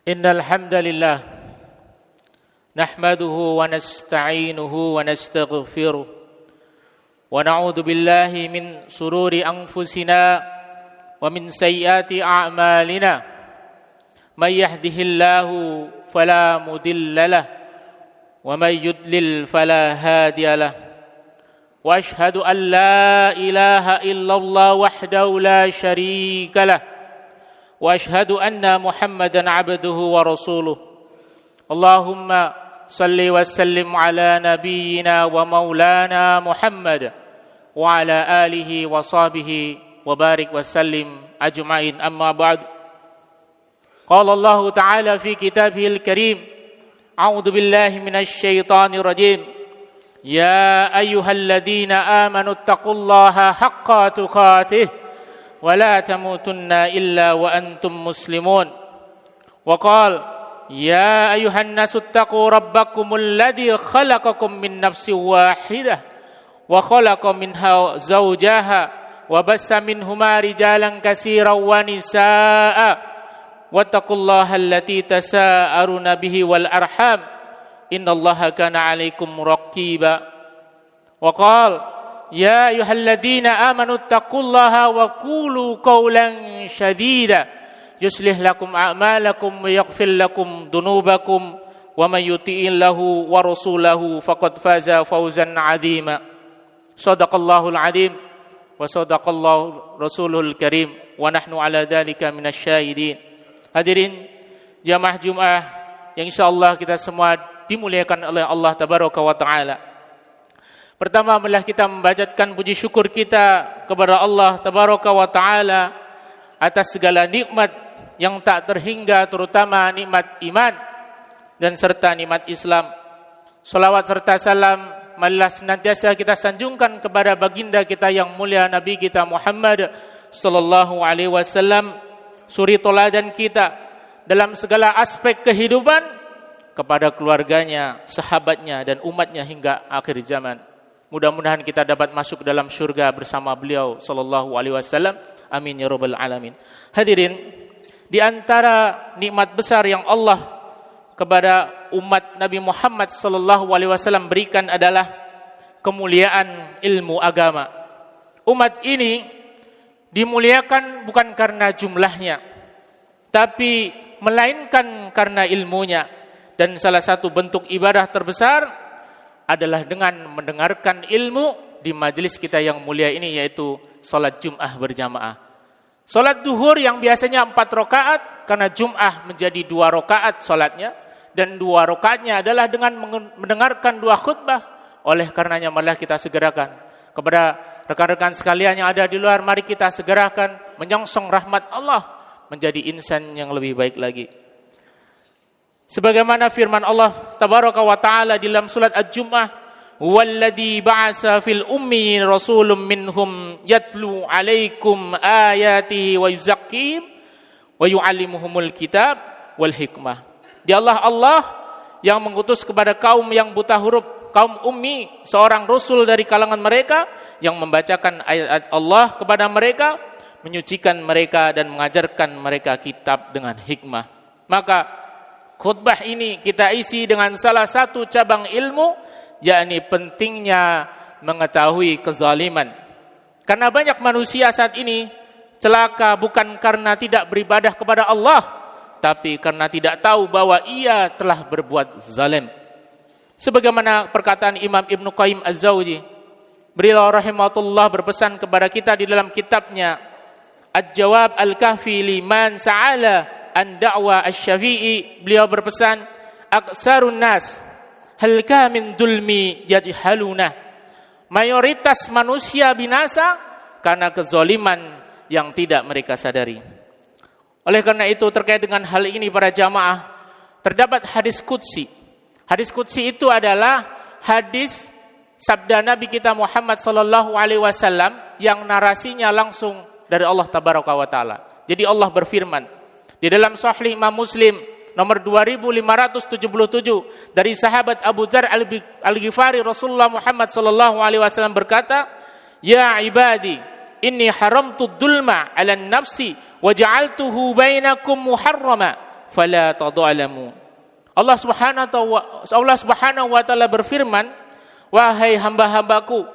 Innal hamdalillah nahmaduhu wa nasta'inuhu wa nastaghfiruh wa na'udzu billahi min sururi anfusina wa min sayyiati a'malina may yahdihillahu fala mudilla lahu wa may yudlil fala hadiya lahu wa ashhadu an la ilaha illallah wahdahu la syarika lahu wa ashhadu anna Muhammadan abduhu wa rasuluh. Allahumma salli wa sallim ala nabiyyina wa maulana Muhammad wa ala alihi wa sahbihi wa barik wa sallim ajma'in. Amma ba'd. Qala Allah ta'ala fi kitabihil karim, a'udzu billahi minasy syaithanir rajim. Ya ayyuhalladzina amanu taqullaha haqqa tuqatih ولا تموتن إلا وأنتم مسلمون وقال يا أيها الناس اتقوا ربكم الذي خلقكم من نفس واحدة وخلق منها زوجها وبث منهما رجالا كثيرا ونساء واتقوا الله الذي تساءلون به والأرحام إن الله كان عليكم رقيبا وقال يا أيها الذين آمنوا اتقوا الله وقولوا قولا سديدا يصلح لكم أعمالكم ويغفر لكم ذنوبكم ومن يطع الله ورسوله فقد فاز فوزا عظيما صدق الله العظيم وصدق الله رسوله الكريم ونحن على ذلك من الشاهدين. Hadirin jamaah Jumat yang insyaallah kita semua dimuliakan oleh Allah Tabaraka wa Ta'ala. Pertama, marilah kita membacakan puji syukur kita kepada Allah Tabaraka wa Ta'ala atas segala nikmat yang tak terhingga, terutama nikmat iman dan serta nikmat Islam. Salawat serta salam marilah senantiasa kita sanjungkan kepada baginda kita yang mulia, Nabi kita Muhammad sallallahu alaihi wasallam, suri toladan kita dalam segala aspek kehidupan, kepada keluarganya, sahabatnya dan umatnya hingga akhir zaman. Mudah-mudahan kita dapat masuk dalam syurga bersama beliau sallallahu alaihi wasallam. Amin ya rabbal alamin. Hadirin, di antara nikmat besar yang Allah kepada umat Nabi Muhammad sallallahu alaihi wasallam berikan adalah kemuliaan ilmu agama. Umat ini dimuliakan bukan karena jumlahnya, tapi melainkan karena ilmunya. Dan salah satu bentuk ibadah terbesar adalah dengan mendengarkan ilmu di majelis kita yang mulia ini, yaitu salat Jum'ah berjamaah. Salat duhur yang biasanya 4 rakaat, karena Jum'ah menjadi 2 rakaat salatnya, dan 2 rakaatnya adalah dengan mendengarkan 2 khutbah. Oleh karenanya marilah kita segerakan. Kepada rekan-rekan sekalian yang ada di luar, mari kita segerakan menyongsong rahmat Allah, menjadi insan yang lebih baik lagi. Sebagaimana firman Allah Tabaraka wa Ta'ala di dalam surat Al-Jum'ah, "Walladzi ba'atsa fil ummiyin rasulun minhum yatlu 'alaikum ayatihi wa yuzakkihim wa yu'allimuhumul kitab wal hikmah." Dia Allah yang mengutus kepada kaum yang buta huruf, kaum ummi, seorang rasul dari kalangan mereka yang membacakan ayat Allah kepada mereka, menyucikan mereka dan mengajarkan mereka kitab dengan hikmah. Maka khutbah ini kita isi dengan salah satu cabang ilmu, yakni pentingnya mengetahui kezaliman. Karena banyak manusia saat ini celaka bukan karena tidak beribadah kepada Allah, tapi karena tidak tahu bahwa ia telah berbuat zalim. Sebagaimana perkataan Imam Ibnu Qayyim Az-Zawji, beliau rahimahullah berpesan kepada kita di dalam kitabnya Al-Jawab Al-Kahfi liman sa'ala an da'wa asy-Syafi'i, beliau berpesan, aksarun nas halka min dulmi yajhaluna. Mayoritas manusia binasa karena kezaliman yang tidak mereka sadari. Oleh karena itu, terkait dengan hal ini para jamaah, terdapat hadis qudsi. Hadis qudsi itu adalah hadis sabda Nabi kita Muhammad sallallahu alaihi wasallam yang narasinya langsung dari Allah Tabaraka wa Ta'ala. Jadi Allah berfirman di dalam Sahih Imam Muslim nomor 2577 dari sahabat Abu Dzar Al-Ghifari, Rasulullah Muhammad sallallahu alaihi wasallam berkata, "Ya ibadi, inni haramtu dzulma 'alan nafsi wa ja'altuhu bainakum muharrama fala tad'alamu. Allah Subhanahu wa taala berfirman, wahai hamba-hambaku,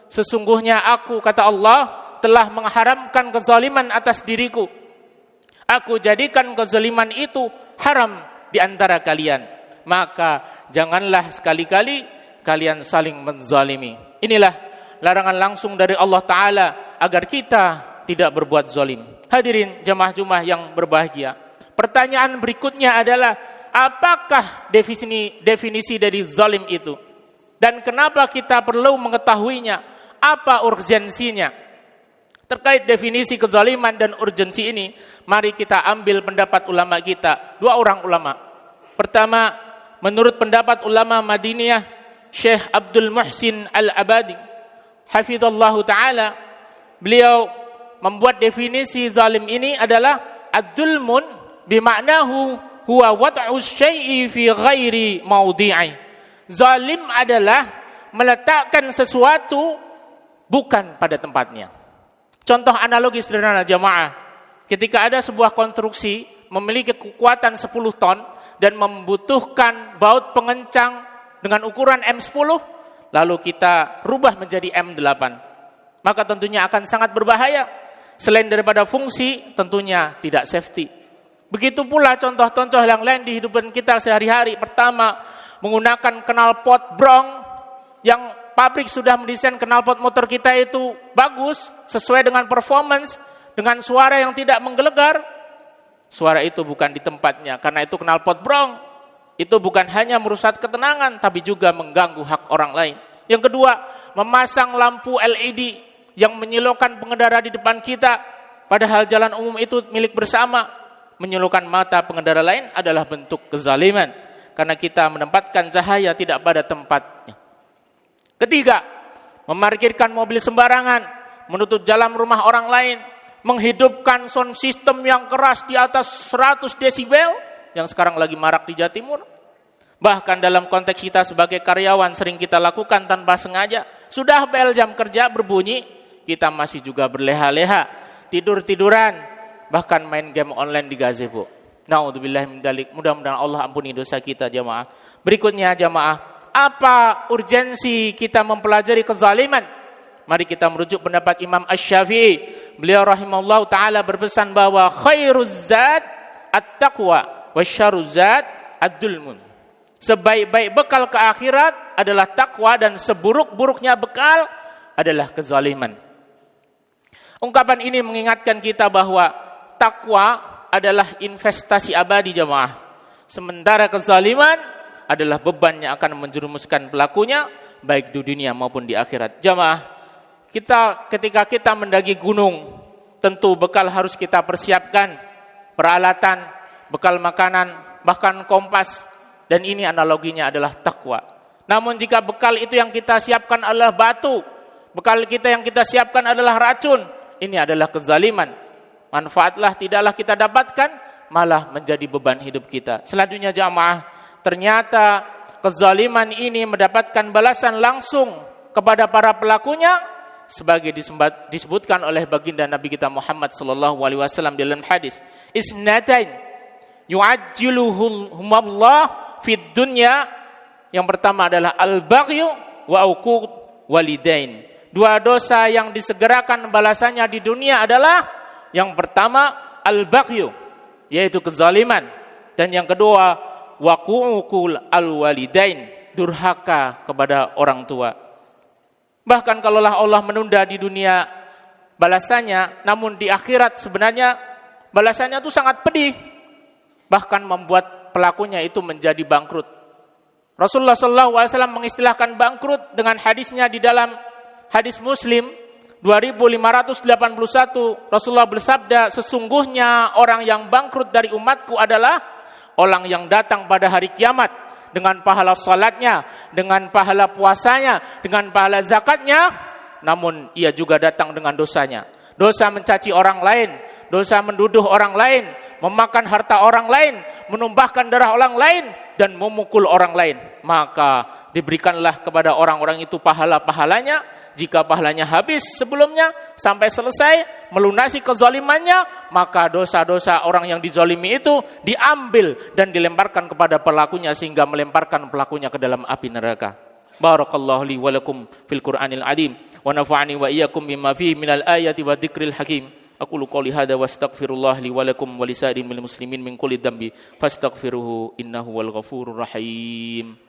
sesungguhnya aku, kata Allah, telah mengharamkan kezaliman atas diriku. Aku jadikan kezaliman itu haram di antara kalian. Maka janganlah sekali-kali kalian saling menzalimi. Inilah larangan langsung dari Allah Ta'ala agar kita tidak berbuat zalim. Hadirin jamaah-jamaah yang berbahagia, pertanyaan berikutnya adalah, apakah definisi dari zalim itu? Dan kenapa kita perlu mengetahuinya? Apa urgensinya? Terkait definisi kezaliman dan urgensi ini, mari kita ambil pendapat ulama kita, dua orang ulama. Pertama, menurut pendapat ulama Madinah, Syekh Abdul Muhsin Al-Abadi, hafizallahu ta'ala, beliau membuat definisi zalim ini adalah ad-dulmun bima'nahu huwa wad'u syai'i fi ghairi mawdi'i. Zalim adalah meletakkan sesuatu bukan pada tempatnya. Contoh analogi sederhana jamaah, ketika ada sebuah konstruksi memiliki kekuatan 10 ton dan membutuhkan baut pengencang dengan ukuran M10, lalu kita rubah menjadi M8, maka tentunya akan sangat berbahaya. Selain daripada fungsi, tentunya tidak safety. Begitu pula contoh-contoh yang lain di kehidupan kita sehari-hari. Pertama, menggunakan knalpot brong yang pabrik sudah mendesain knalpot motor kita itu bagus, sesuai dengan performance, dengan suara yang tidak menggelegar. Suara itu bukan di tempatnya, karena itu knalpot brong. Itu bukan hanya merusak ketenangan, tapi juga mengganggu hak orang lain. Yang kedua, memasang lampu LED yang menyilaukan pengendara di depan kita, padahal jalan umum itu milik bersama. Menyilaukan mata pengendara lain adalah bentuk kezaliman, karena kita menempatkan cahaya tidak pada tempatnya. Ketiga, memarkirkan mobil sembarangan, menutup jalan rumah orang lain, menghidupkan sound system yang keras di atas 100 desibel, yang sekarang lagi marak di Jawa Timur. Bahkan dalam konteks kita sebagai karyawan sering kita lakukan tanpa sengaja. Sudah bel jam kerja berbunyi, kita masih juga berleha-leha, tidur-tiduran, bahkan main game online di gazebo. Na'udzubillahi min dzalik. Mudah-mudahan Allah ampuni dosa kita jamaah. Berikutnya jamaah, apa urgensi kita mempelajari kezaliman? Mari kita merujuk pendapat Imam Asy-Syafi'i. Beliau rahimahullah ta'ala berpesan bahwa khairuz zad at-taqwa wa syarruz zad ad-dulmun. Sebaik-baik bekal ke akhirat adalah takwa, dan seburuk-buruknya bekal adalah kezaliman. Ungkapan ini mengingatkan kita bahwa takwa adalah investasi abadi jamaah. Sementara kezaliman adalah beban yang akan menjerumuskan pelakunya baik di dunia maupun di akhirat. Jamaah, ketika kita mendaki gunung, tentu bekal harus kita persiapkan, peralatan, bekal makanan, bahkan kompas, dan ini analoginya adalah takwa. Namun jika bekal itu yang kita siapkan adalah batu, bekal kita yang kita siapkan adalah racun, ini adalah kezaliman. Manfaatlah tidaklah kita dapatkan, malah menjadi beban hidup kita. Selanjutnya jamaah, ternyata kezaliman ini mendapatkan balasan langsung kepada para pelakunya, sebagai disebutkan oleh baginda Nabi kita Muhammad sallallahu alaihi wasallam dalam hadis, isnatain yu'ajjiluhumullah fid dunya. Yang pertama adalah al-baghyu wa uquq walidain. Dua dosa yang disegerakan balasannya di dunia adalah, yang pertama al-baghyu, yaitu kezaliman, dan yang kedua waqu'uqul al-walidain, durhaka kepada orang tua. Bahkan kalaulah Allah menunda di dunia balasannya, namun di akhirat sebenarnya balasannya itu sangat pedih, bahkan membuat pelakunya itu menjadi bangkrut. Rasulullah SAW mengistilahkan bangkrut dengan hadisnya di dalam hadis Muslim 2581. Rasulullah bersabda, sesungguhnya orang yang bangkrut dari umatku adalah orang yang datang pada hari kiamat dengan pahala salatnya, dengan pahala puasanya, dengan pahala zakatnya, namun ia juga datang dengan dosanya. Dosa mencaci orang lain, dosa menduduh orang lain, memakan harta orang lain, menumpahkan darah orang lain, dan memukul orang lain, maka diberikanlah kepada orang-orang itu pahala-pahalanya. Jika pahalanya habis sebelumnya sampai selesai melunasi kezalimannya, maka dosa-dosa orang yang dizalimi itu diambil dan dilemparkan kepada pelakunya sehingga melemparkan pelakunya ke dalam api neraka. Barakallahu li wa lakum fil Qur'anil azim wa nafa'ani wa iyyakum bima fihi minal ayati wa dzikril hakim. Aqulu qouli hadza wa astaghfirullah li wa lakum wa lisa'iril muslimin min kulli dhanbi fastaghfiruhu innahu wal ghafurur rahim.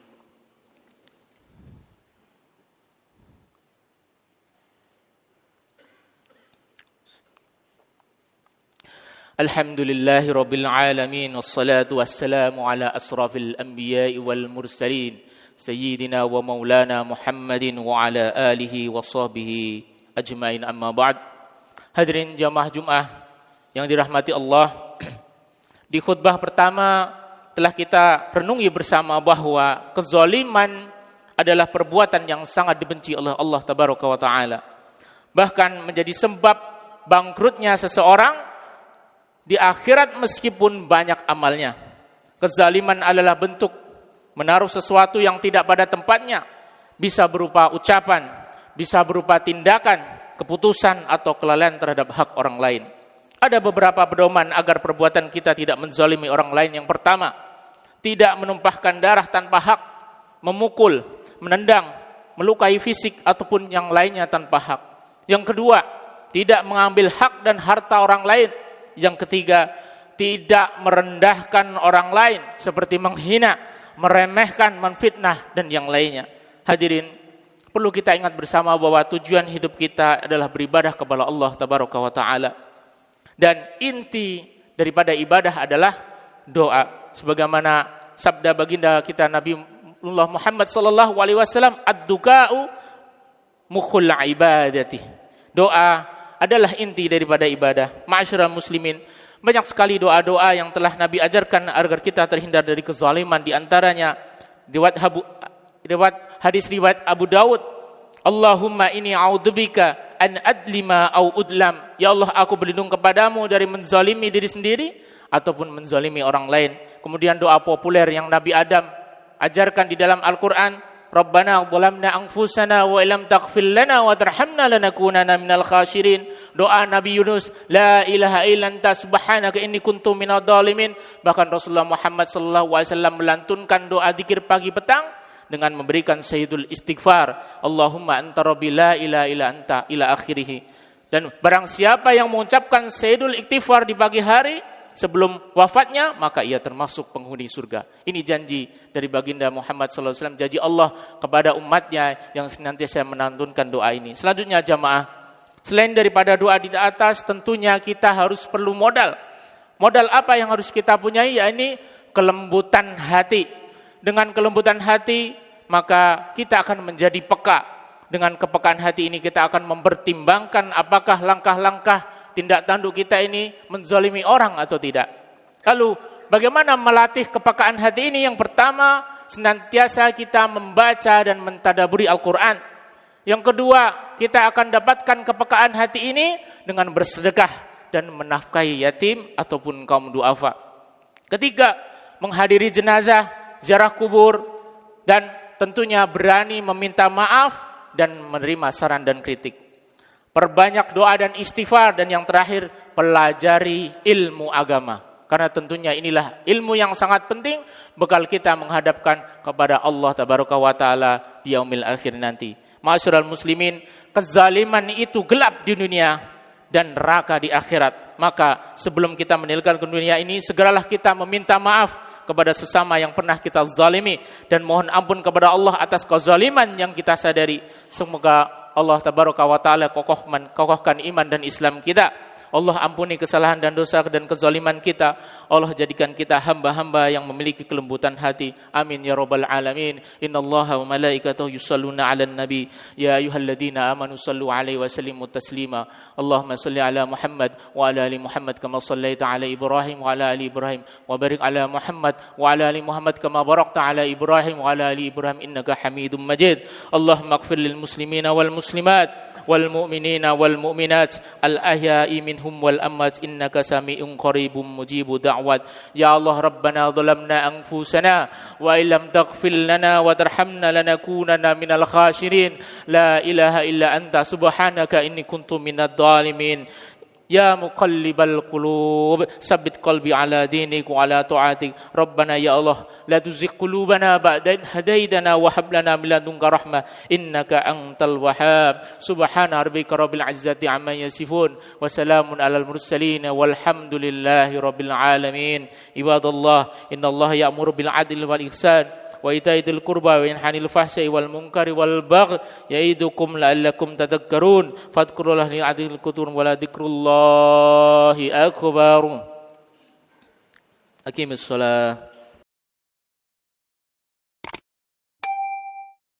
Alhamdulillahi rabbil alamin wassalatu wassalamu ala asrafil anbiya'i wal mursalin sayyidina wa maulana Muhammadin wa ala alihi wa sahbihi ajmain, amma ba'd. Hadirin jamaah Jumat yang dirahmati Allah, di khutbah pertama telah kita renungi bersama bahwa kezaliman adalah perbuatan yang sangat dibenci oleh Allah tabaraka wa taala, bahkan menjadi sebab bangkrutnya seseorang di akhirat meskipun banyak amalnya. Kezaliman adalah bentuk menaruh sesuatu yang tidak pada tempatnya, bisa berupa ucapan, bisa berupa tindakan, keputusan atau kelalaian terhadap hak orang lain. Ada beberapa pedoman agar perbuatan kita tidak menzalimi orang lain. Yang pertama, tidak menumpahkan darah tanpa hak, memukul, menendang, melukai fisik ataupun yang lainnya tanpa hak. Yang kedua, tidak mengambil hak dan harta orang lain. Yang ketiga, tidak merendahkan orang lain seperti menghina, meremehkan, menfitnah dan yang lainnya. Hadirin, perlu kita ingat bersama bahwa tujuan hidup kita adalah beribadah kepada Allah tabaraka wa taala. Dan inti daripada ibadah adalah doa. Sebagaimana sabda baginda kita Nabi Muhammad sallallahu alaihi wasallam, ad-du'a'u mukhul ibadati. Doa adalah inti daripada ibadah. Ma'asyiral muslimin, banyak sekali doa-doa yang telah Nabi ajarkan agar kita terhindar dari kezaliman. Di antaranya riwayat hadis riwayat Abu Daud, Allahumma inni a'udzubika an adlima au udlam. Ya Allah, aku berlindung kepadamu dari menzalimi diri sendiri ataupun menzalimi orang lain. Kemudian doa populer yang Nabi Adam ajarkan di dalam Al-Qur'an, Rabbana zalamna anfusana wa illam taghfir lana wa tarhamna lanakunanna minal khasirin. Doa Nabi Yunus, la ilaha illa anta subhanaka inni kuntu minadh dhalimin. Bahkan Rasulullah Muhammad sallallahu alaihi wasallam melantunkan doa zikir pagi petang dengan memberikan sayyidul istighfar, Allahumma anta rabbi la ilaha illa anta ila akhirih. Dan barang siapa yang mengucapkan sayyidul istighfar di pagi hari sebelum wafatnya, maka ia termasuk penghuni surga. Ini janji dari baginda Muhammad sallallahu alaihi wasallam, janji Allah kepada umatnya yang senantiasa menantunkan doa ini. Selanjutnya jamaah, selain daripada doa di atas, tentunya kita harus perlu modal. Modal apa yang harus kita punyai? Yakni kelembutan hati. Dengan kelembutan hati, maka kita akan menjadi peka. Dengan kepekaan hati ini kita akan mempertimbangkan apakah langkah-langkah tindak tanduk kita ini menzalimi orang atau tidak. Lalu bagaimana melatih kepekaan hati ini? Yang pertama, senantiasa kita membaca dan mentadaburi Al-Quran. Yang kedua, kita akan dapatkan kepekaan hati ini dengan bersedekah dan menafkahi yatim ataupun kaum duafa. Ketiga, menghadiri jenazah, ziarah kubur, dan tentunya berani meminta maaf dan menerima saran dan kritik. Perbanyak doa dan istighfar, dan yang terakhir, pelajari ilmu agama. Karena tentunya inilah ilmu yang sangat penting bekal kita menghadapkan kepada Allah tabaraka wa taala di yaumil akhir nanti. Ma'asyiral muslimin, kezaliman itu gelap di dunia dan neraka di akhirat. Maka sebelum kita meninggalkan dunia ini, segeralah kita meminta maaf kepada sesama yang pernah kita zalimi dan mohon ampun kepada Allah atas kezaliman yang kita sadari. Semoga Allah tabaraka wa taala kokohkan iman dan Islam kita. Allah ampuni kesalahan dan dosa dan kezaliman kita. Allah jadikan kita hamba-hamba yang memiliki kelembutan hati. Amin ya rabbal alamin. Innallaha wa malaikatahu yusalluna 'alan nabi. Ya ayyuhalladzina amanu sallu 'alaihi wa sallimu taslima. Allahumma shalli 'ala Muhammad wa 'ala ali Muhammad kama shallaita 'ala Ibrahim wa 'ala ali Ibrahim wa barik 'ala Muhammad wa 'ala ali Muhammad kama barakta 'ala Ibrahim wa 'ala ali Ibrahim innaka Hamidum Majid. Allahumma ighfir lil muslimina wal muslimat wal mu'minina wal mu'minat al ahya'i min منهم والأموات إنك سميع قريب مجيب دعوات يا الله ربنا ظلمنا أنفسنا وإن لم تغفر لنا وترحمنا لنكونن من الخاسرين لا إله إلا أنت سبحانك إني كنت من الظالمين يا مقلب القلوب ثبت قلبي على دينك وعلى طاعتك ربنا يا الله لا تزغ قلوبنا بعد إذ هديتنا وهب لنا من لدنك رحمة إنك أنت الوهاب سبحان ربك رب العزة عما يصفون وسلام على المرسلين والحمد لله رب العالمين عباد الله إن الله يأمر بالعدل والإحسان وإيتاء ذي القربى وينهى عن الفحشاء والمنكر والبغي يعظكم لعلكم تذكرون فاذكروا الله العظيم الكثير ولذكر الله أكبر أقيموا الصلاة